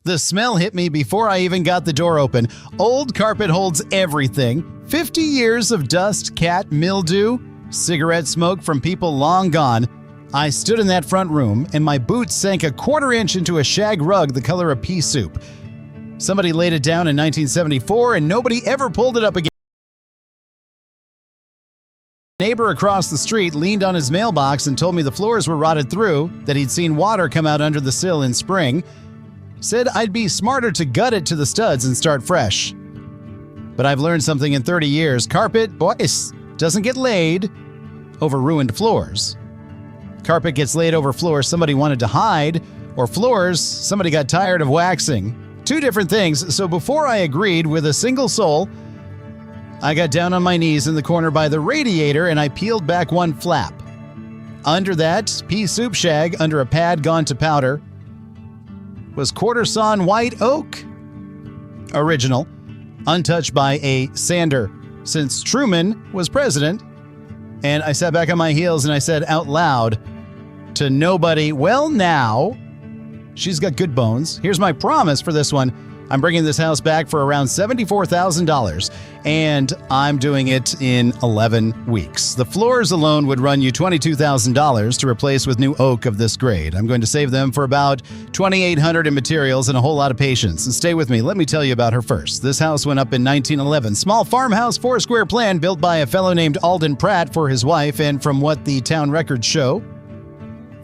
The smell hit me before I even got the door open. Old carpet holds everything. 50 years of dust, cat mildew, cigarette smoke from people long gone. I stood in that front room, and my boots sank a quarter inch into a shag rug the color of pea soup. Somebody laid it down in 1974, and nobody ever pulled it up again. A neighbor across the street leaned on his mailbox and told me the floors were rotted through, that he'd seen water come out under the sill in spring. Said I'd be smarter to gut it to the studs and start fresh. But I've learned something in 30 years. Carpet, boys, doesn't get laid over ruined floors. Carpet gets laid over floors somebody wanted to hide, or floors somebody got tired of waxing. Two different things, so before I agreed with a single soul, I got down on my knees in the corner by the radiator and I peeled back one flap. Under that pea soup shag, under a pad gone to powder, was quarter sawn white oak. Original, untouched by a sander since Truman was president. And I sat back on my heels and I said out loud to nobody, well now, she's got good bones. Here's my promise for this one. I'm bringing this house back for around $74,000, and I'm doing it in 11 weeks. The floors alone would run you $22,000 to replace with new oak of this grade. I'm going to save them for about $2,800 in materials and a whole lot of patience. And stay with me. Let me tell you about her first. This house went up in 1911. Small farmhouse, 4-square plan built by a fellow named Alden Pratt for his wife, and from what the town records show,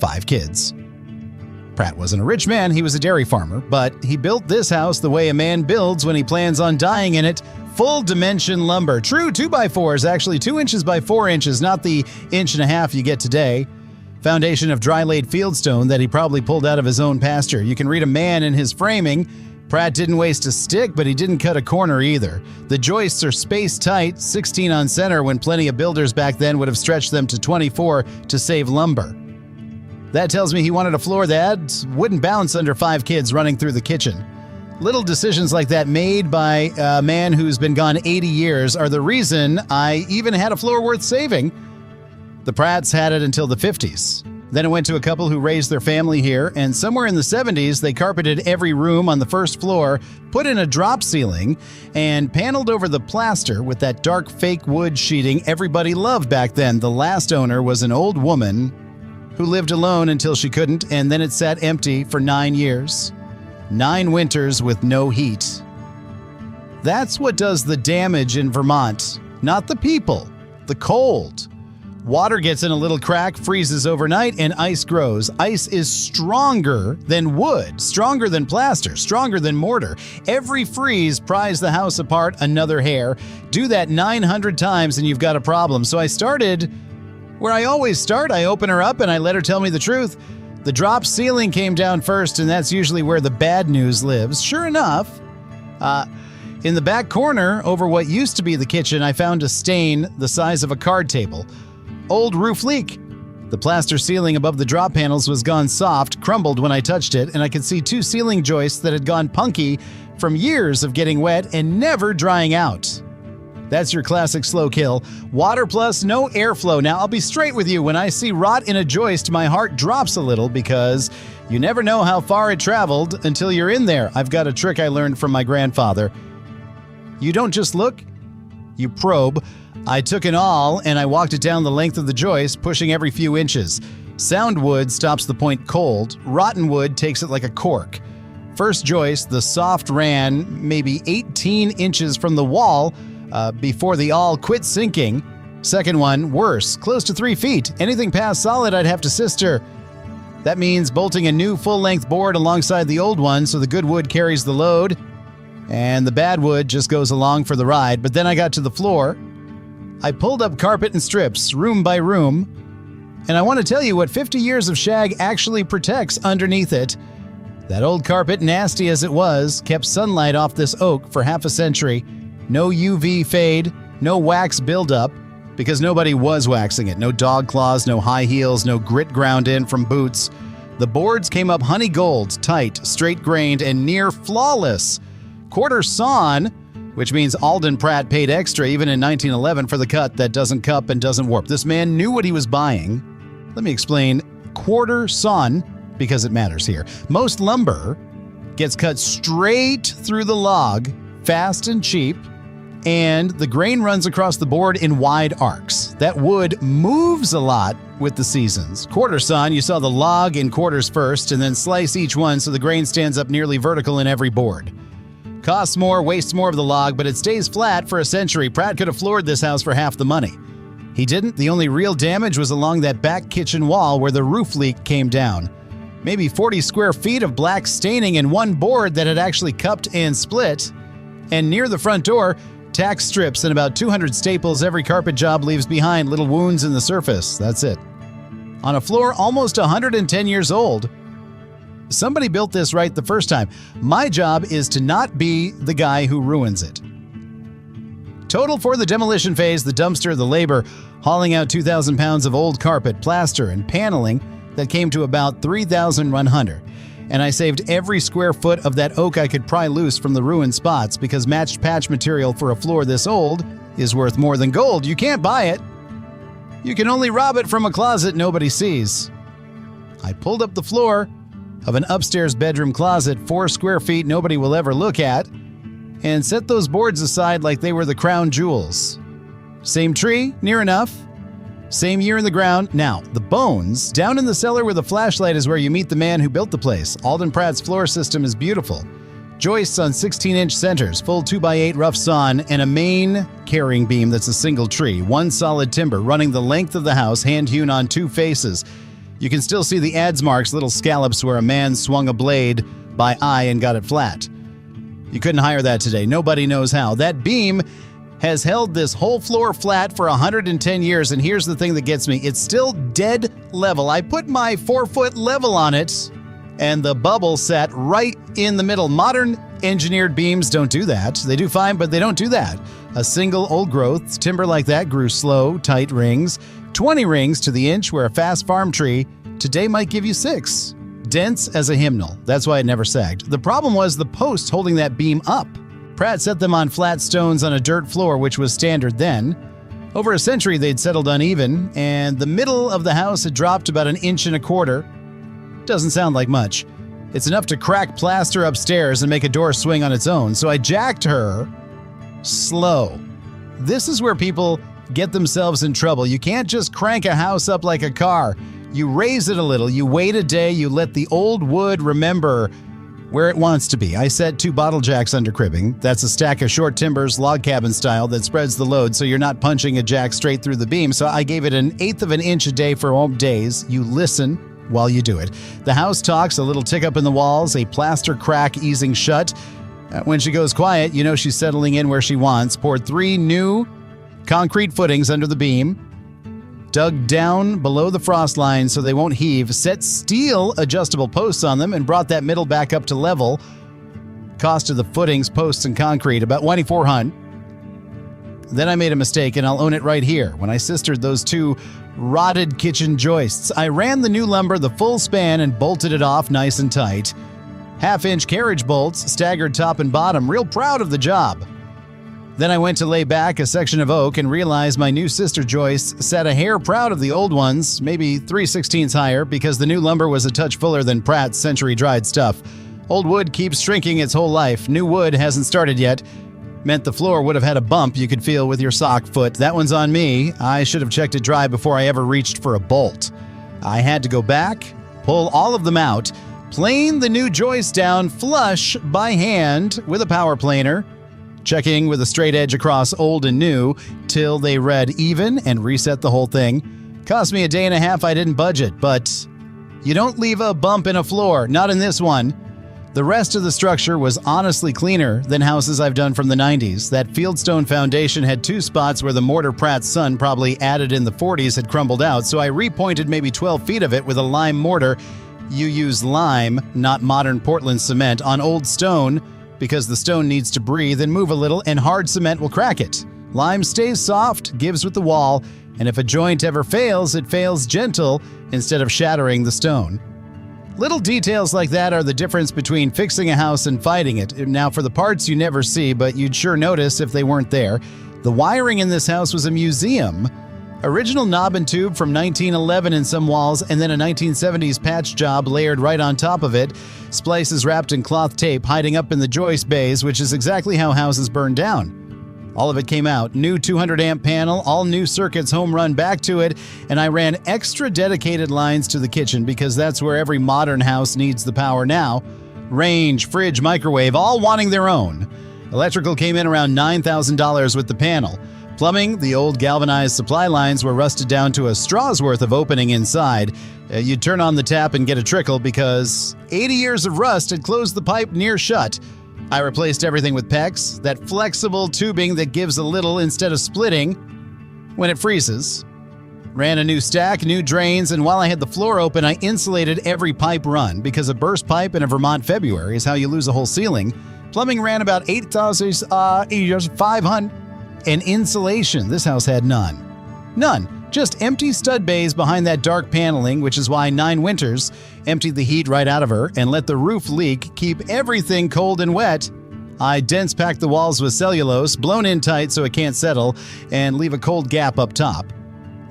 5 kids. Pratt wasn't a rich man, he was a dairy farmer, but he built this house the way a man builds when he plans on dying in it. Full dimension lumber. True 2x4s, actually 2 inches by 4 inches, not the 1.5 inches you get today. Foundation of dry laid fieldstone that he probably pulled out of his own pasture. You can read a man in his framing. Pratt didn't waste a stick, but he didn't cut a corner either. The joists are spaced tight, 16 on center, when plenty of builders back then would have stretched them to 24 to save lumber. That tells me he wanted a floor that wouldn't bounce under 5 kids running through the kitchen. Little decisions like that made by a man who's been gone 80 years are the reason I even had a floor worth saving. The Pratts had it until the 50s. Then it went to a couple who raised their family here, and somewhere in the 70s, they carpeted every room on the first floor, put in a drop ceiling, and paneled over the plaster with that dark fake wood sheeting everybody loved back then. The last owner was an old woman who lived alone until she couldn't, and then it sat empty for 9 years. 9 winters with no heat. That's what does the damage in Vermont, not the people, the cold. Water gets in a little crack, freezes overnight, and ice grows. Ice is stronger than wood, stronger than plaster, stronger than mortar. Every freeze pries the house apart another hair. Do that 900 times and you've got a problem. So I started where I always start. I open her up and I let her tell me the truth. The drop ceiling came down first, and that's usually where the bad news lives. Sure enough, in the back corner over what used to be the kitchen, I found a stain the size of a card table. Old roof leak. The plaster ceiling above the drop panels was gone soft, crumbled when I touched it, and I could see 2 ceiling joists that had gone punky from years of getting wet and never drying out. That's your classic slow kill. Water plus no airflow. Now, I'll be straight with you. When I see rot in a joist, my heart drops a little because you never know how far it traveled until you're in there. I've got a trick I learned from my grandfather. You don't just look, you probe. I took an awl and I walked it down the length of the joist, pushing every few inches. Sound wood stops the point cold. Rotten wood takes it like a cork. First joist, the soft ran maybe 18 inches from the wall before the awl quit sinking. Second one, worse, close to 3 feet. Anything past solid, I'd have to sister. That means bolting a new full-length board alongside the old one so the good wood carries the load and the bad wood just goes along for the ride. But then I got to the floor. I pulled up carpet and strips, room by room, and I want to tell you what 50 years of shag actually protects underneath it. That old carpet, nasty as it was, kept sunlight off this oak for half a century. No UV fade, no wax buildup, because nobody was waxing it. No dog claws, no high heels, no grit ground in from boots. The boards came up honey gold, tight, straight-grained, and near flawless. Quarter sawn, which means Alden Pratt paid extra even in 1911 for the cut that doesn't cup and doesn't warp. This man knew what he was buying. Let me explain. Quarter sawn, because it matters here. Most lumber gets cut straight through the log, fast and cheap, and the grain runs across the board in wide arcs. That wood moves a lot with the seasons. Quarter sawn, you saw the log in quarters first, and then slice each one so the grain stands up nearly vertical in every board. Costs more, wastes more of the log, but it stays flat for a century. Pratt could have floored this house for half the money. He didn't. The only real damage was along that back kitchen wall where the roof leak came down. Maybe 40 square feet of black staining in one board that had actually cupped and split. And near the front door, tack strips and about 200 staples every carpet job leaves behind, little wounds in the surface. That's it. On a floor almost 110 years old. Somebody built this right the first time. My job is to not be the guy who ruins it. Total for the demolition phase, the dumpster, the labor, hauling out 2,000 pounds of old carpet, plaster, and paneling that came to about $3,100. And I saved every square foot of that oak I could pry loose from the ruined spots because matched patch material for a floor this old is worth more than gold. You can't buy it. You can only rob it from a closet nobody sees. I pulled up the floor of an upstairs bedroom closet, 4 square feet nobody will ever look at, and set those boards aside like they were the crown jewels. Same tree, near enough. Same year in the ground. Now, the bones, down in the cellar where the flashlight is where you meet the man who built the place. Alden Pratt's floor system is beautiful. Joists on 16-inch centers, full 2x8 rough sawn, and a main carrying beam that's a single tree. One solid timber running the length of the house, hand-hewn on 2 faces. You can still see the adze marks, little scallops where a man swung a blade by eye and got it flat. You couldn't hire that today. Nobody knows how. That beam has held this whole floor flat for 110 years, and here's the thing that gets me. It's still dead level. I put my 4-foot level on it, and the bubble sat right in the middle. Modern engineered beams don't do that. They do fine, but they don't do that. A single old growth timber like that grew slow, tight rings, 20 rings to the inch where a fast farm tree today might give you 6. Dense as a hymnal. That's why it never sagged. The problem was the posts holding that beam up. Pratt set them on flat stones on a dirt floor, which was standard then. Over a century, they'd settled uneven, and the middle of the house had dropped about 1.25 inches. Doesn't sound like much. It's enough to crack plaster upstairs and make a door swing on its own, so I jacked her slow. This is where people get themselves in trouble. You can't just crank a house up like a car. You raise it a little, you wait a day, you let the old wood remember where it wants to be. I set 2 bottle jacks under cribbing. That's a stack of short timbers, log cabin style, that spreads the load so you're not punching a jack straight through the beam. So I gave it 1/8 of an inch a day for home days. You listen while you do it. The house talks, a little tick up in the walls, a plaster crack easing shut. When she goes quiet, you know she's settling in where she wants. Poured 3 new concrete footings under the beam. Dug down below the frost line so they won't heave, set steel adjustable posts on them, and brought that middle back up to level. Cost of the footings, posts, and concrete, about $2,400. Then I made a mistake, and I'll own it right here. When I sistered those 2 rotted kitchen joists, I ran the new lumber the full span and bolted it off nice and tight. 1/2-inch carriage bolts, staggered top and bottom, real proud of the job. Then I went to lay back a section of oak and realized my new sister joists sat a hair proud of the old ones, maybe 3/16 higher, because the new lumber was a touch fuller than Pratt's century-dried stuff. Old wood keeps shrinking its whole life. New wood hasn't started yet. Meant the floor would have had a bump you could feel with your sock foot. That one's on me. I should have checked it dry before I ever reached for a bolt. I had to go back, pull all of them out, plane the new joists down flush by hand with a power planer, checking with a straight edge across old and new till they read even, and reset the whole thing. Cost me 1.5 days. I didn't budget, but you don't leave a bump in a floor, not in this one. The rest of the structure was honestly cleaner than houses I've done from the 90s. That fieldstone foundation had 2 spots where the mortar Pratt's son probably added in the 40s had crumbled out, so I repointed maybe 12 feet of it with a lime mortar. You use lime, not modern Portland cement, on old stone, because the stone needs to breathe and move a little, and hard cement will crack it. Lime stays soft, gives with the wall, and if a joint ever fails, it fails gentle instead of shattering the stone. Little details like that are the difference between fixing a house and fighting it. Now, for the parts you never see, but you'd sure notice if they weren't there, the wiring in this house was a museum Original knob and tube from 1911 in some walls, and then a 1970s patch job layered right on top of it. Splices wrapped in cloth tape hiding up in the joist bays, which is exactly how houses burn down. All of it came out. New 200-amp panel, all new circuits home run back to it, and I ran extra dedicated lines to the kitchen because that's where every modern house needs the power now. Range, fridge, microwave, all wanting their own. Electrical came in around $9,000 with the panel. Plumbing, the old galvanized supply lines were rusted down to a straw's worth of opening inside. You'd turn on the tap and get a trickle because 80 years of rust had closed the pipe near shut. I replaced everything with PEX, that flexible tubing that gives a little instead of splitting when it freezes. Ran a new stack, new drains, and while I had the floor open, I insulated every pipe run because a burst pipe in a Vermont February is how you lose a whole ceiling. Plumbing ran about $8,500. And insulation, this house had none. None. Just empty stud bays behind that dark paneling, which is why 9 winters emptied the heat right out of her and let the roof leak keep everything cold and wet. I dense packed the walls with cellulose, blown in tight so it can't settle, and leave a cold gap up top.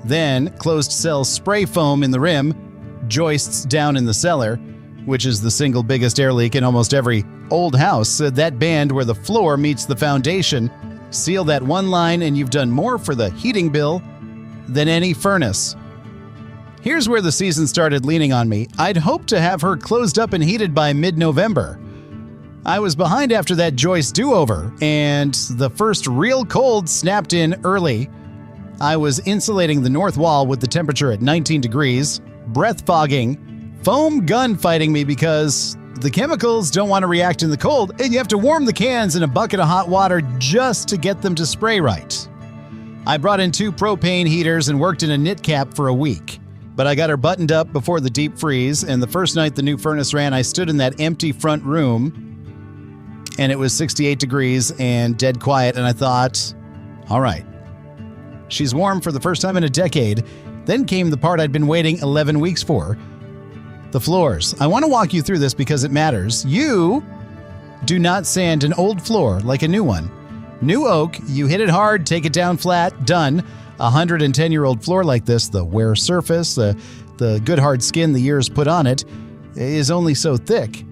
Then closed cell spray foam in the rim, joists down in the cellar, which is the single biggest air leak in almost every old house, that band where the floor meets the foundation. Seal that one line and you've done more for the heating bill than any furnace. Here's where the season started leaning on me. I'd hoped to have her closed up and heated by mid-November. I was behind after that joist do-over, and the first real cold snapped in early. I was insulating the north wall with the temperature at 19 degrees, breath fogging, foam gun fighting me because the chemicals don't want to react in the cold, and you have to warm the cans in a bucket of hot water just to get them to spray right. I brought in 2 propane heaters and worked in a knit cap for a week. But I got her buttoned up before the deep freeze, and the first night the new furnace ran, I stood in that empty front room, and it was 68 degrees and dead quiet, and I thought, all right. She's warm for the first time in a decade. Then came the part I'd been waiting 11 weeks for. The floors. I want to walk you through this because it matters. You do not sand an old floor like a new one. New oak, you hit it hard, take it down flat, done. A 110-year-old floor like this, the wear surface, the good hard skin the years put on it, is only so thick.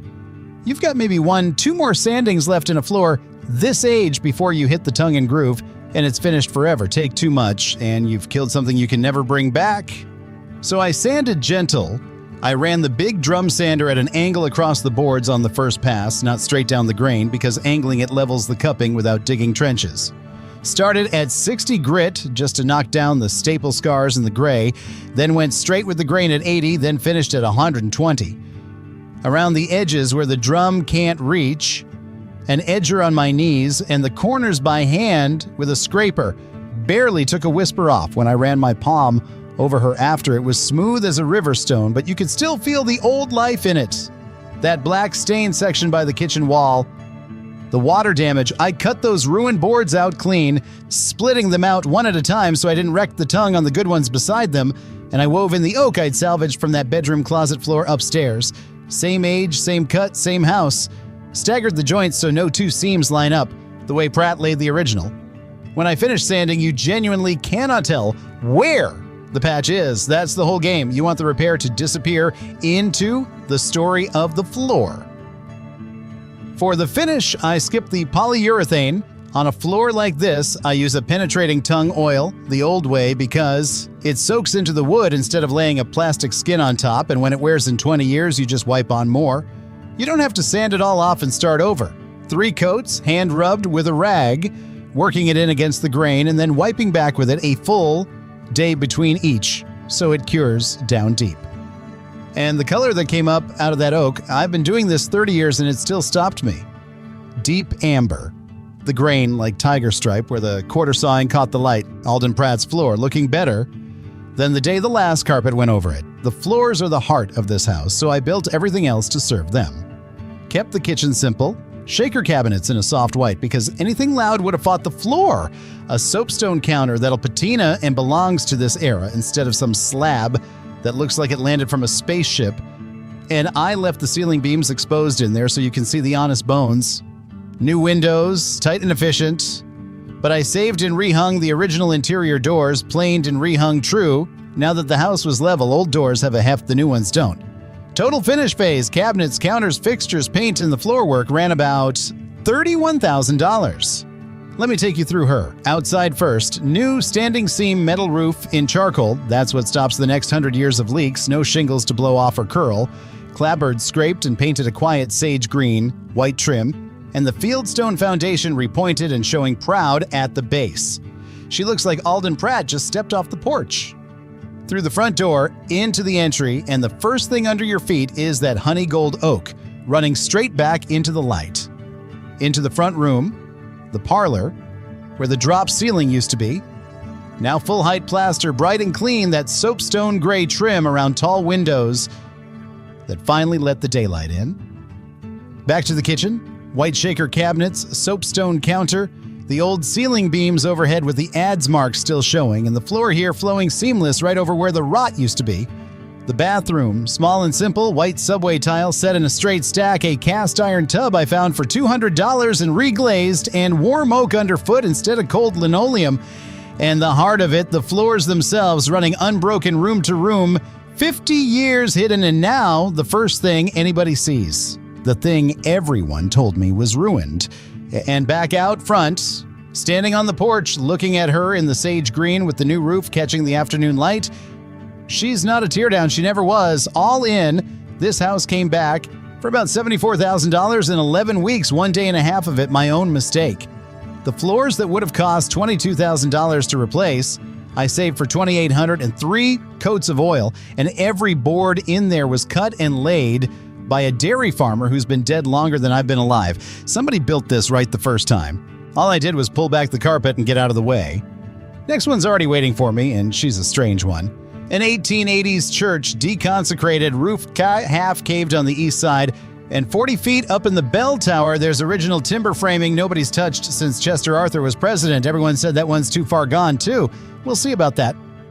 You've got maybe 1-2 more sandings left in a floor this age before you hit the tongue and groove, and it's finished forever. Take too much, and you've killed something you can never bring back. So I sanded gentle. I ran the big drum sander at an angle across the boards on the first pass, not straight down the grain, because angling it levels the cupping without digging trenches. Started at 60 grit just to knock down the staple scars in the gray, then went straight with the grain at 80, then finished at 120. Around the edges where the drum can't reach, an edger on my knees, and the corners by hand with a scraper. Barely took a whisper off when I ran my palm over her after. It was smooth as a river stone, but you could still feel the old life in it. That black stain section by the kitchen wall, the water damage, I cut those ruined boards out clean, splitting them out one at a time so I didn't wreck the tongue on the good ones beside them, and I wove in the oak I'd salvaged from that bedroom closet floor upstairs. Same age, same cut, same house. Staggered the joints so no 2 seams line up, the way Pratt laid the original. When I finish sanding, you genuinely cannot tell where the patch is. That's the whole game. You want the repair to disappear into the story of the floor. For the finish, I skip the polyurethane. On a floor like this, I use a penetrating tongue oil, the old way, because it soaks into the wood instead of laying a plastic skin on top, and when it wears in 20 years, you just wipe on more. You don't have to sand it all off and start over. 3 coats, hand-rubbed with a rag, working it in against the grain, and then wiping back with it a full day between each, so it cures down deep. And the color that came up out of that oak, I've been doing this 30 years and it still stopped me. Deep amber. The grain like tiger stripe where the quarter sawing caught the light, Alden Pratt's floor, looking better than the day the last carpet went over it. The floors are the heart of this house, so I built everything else to serve them. Kept the kitchen simple. Shaker cabinets in a soft white because anything loud would have fought the floor. A soapstone counter that'll patina and belongs to this era instead of some slab that looks like it landed from a spaceship. And I left the ceiling beams exposed in there so you can see the honest bones. New windows, tight and efficient. But I saved and rehung the original interior doors, planed and rehung true. Now that the house was level, old doors have a heft the new ones don't. Total finish phase, cabinets, counters, fixtures, paint, and the floor work ran about $31,000. Let me take you through her. Outside first, new standing seam metal roof in charcoal. That's what stops the next 100 years of leaks. No shingles to blow off or curl. Clapboard scraped and painted a quiet sage green, white trim, and the fieldstone foundation repointed and showing proud at the base. She looks like Alden Pratt just stepped off the porch. Through the front door, into the entry, and the first thing under your feet is that honey gold oak, running straight back into the light. Into the front room, the parlor, where the drop ceiling used to be. Now full-height plaster, bright and clean, that soapstone gray trim around tall windows that finally let the daylight in. Back to the kitchen, white shaker cabinets, soapstone counter, the old ceiling beams overhead with the ads mark still showing, and the floor here flowing seamless right over where the rot used to be. The bathroom, small and simple, white subway tile set in a straight stack, a cast iron tub I found for $200 and reglazed, and warm oak underfoot instead of cold linoleum. And the heart of it, the floors themselves running unbroken room to room, 50 years hidden, and now the first thing anybody sees. The thing everyone told me was ruined. And back out front, standing on the porch, looking at her in the sage green with the new roof catching the afternoon light, she's not a teardown, she never was. All in, this house came back for about $74,000 in 11 weeks, 1 day and a half of it my own mistake. The floors that would have cost $22,000 to replace, I saved for $2,800 and 3 coats of oil, and every board in there was cut and laid by a dairy farmer who's been dead longer than I've been alive. Somebody built this right the first time. All I did was pull back the carpet and get out of the way. Next one's already waiting for me, and she's a strange one. An 1880s church, deconsecrated, roof half caved on the east side, and 40 feet up in the bell tower, there's original timber framing nobody's touched since Chester Arthur was president. Everyone said that one's too far gone, too. We'll see about that.